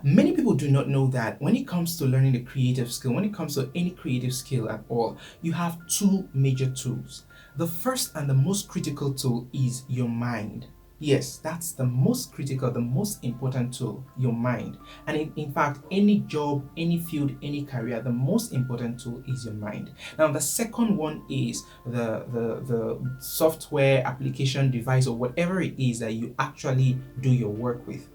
Many people do not know that when it comes to learning a creative skill, when it comes to any creative skill at all, you have two major tools. The first and the most critical tool is your mind. Yes, that's the most critical, the most important tool, your mind. And in fact, any job, any field, any career, the most important tool is your mind. Now, the second one is the software, application, device, or whatever it is that you actually do your work with.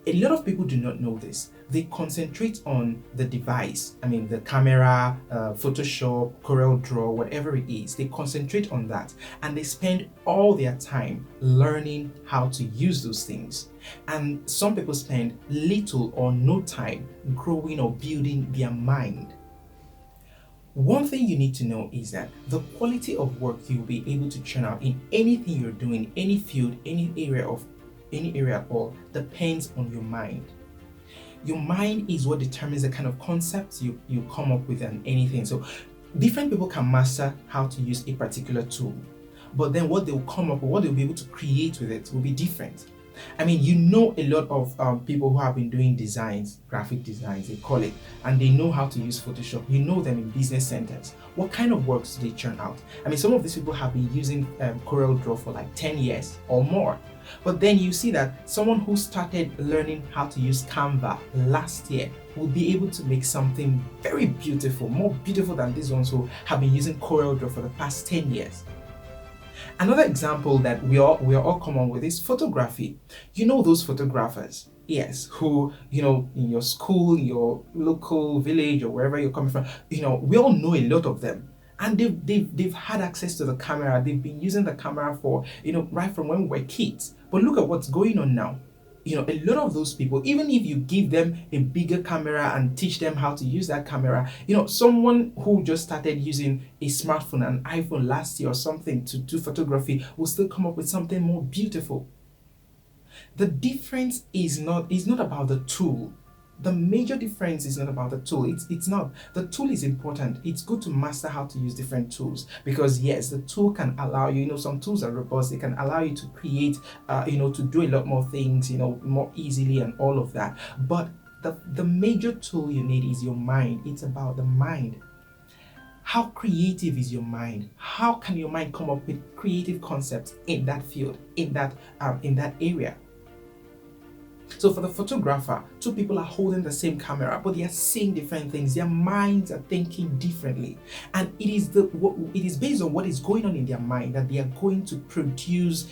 A lot of people do not know this. They concentrate on the device, I mean, the camera, Photoshop, Corel Draw, whatever it is. They concentrate on that and they spend all their time learning how to use those things. And some people spend little or no time growing or building their mind. One thing you need to know is that the quality of work you'll be able to churn out in anything you're doing, any field, any area at all, depends on your mind. Your mind is what determines the kind of concepts you come up with and anything. So different people can master how to use a particular tool, but then what they'll come up with, what they'll be able to create with it will be different. I mean, you know a lot of people who have been doing designs, graphic designs, they call it, and they know how to use Photoshop. You know them in business centers. What kind of works do they churn out? I mean, some of these people have been using Corel Draw for like 10 years or more. But then you see that someone who started learning how to use Canva last year will be able to make something very beautiful, more beautiful than these ones who have been using Corel Draw for the past 10 years. Another example that we are all common with is photography. You know those photographers, yes, who, in your school, your local village, or wherever you're coming from, we all know a lot of them. And they've had access to the camera. They've been using the camera for, right from when we were kids. But look at what's going on now. A lot of those people, even if you give them a bigger camera and teach them how to use that camera, someone who just started using a smartphone, an iPhone last year or something to do photography will still come up with something more beautiful. The difference is not about the tool. The major difference is not about the tool. It's not. The tool is important. It's good to master how to use different tools because yes, the tool can allow you, some tools are robust. They can allow you to create, to do a lot more things, more easily and all of that. But the major tool you need is your mind. It's about the mind. How creative is your mind? How can your mind come up with creative concepts in that field, in that area? So for the photographer, two people are holding the same camera, but they are seeing different things. Their minds are thinking differently. And it is based on what is going on in their mind that they are going to produce,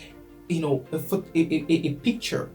a picture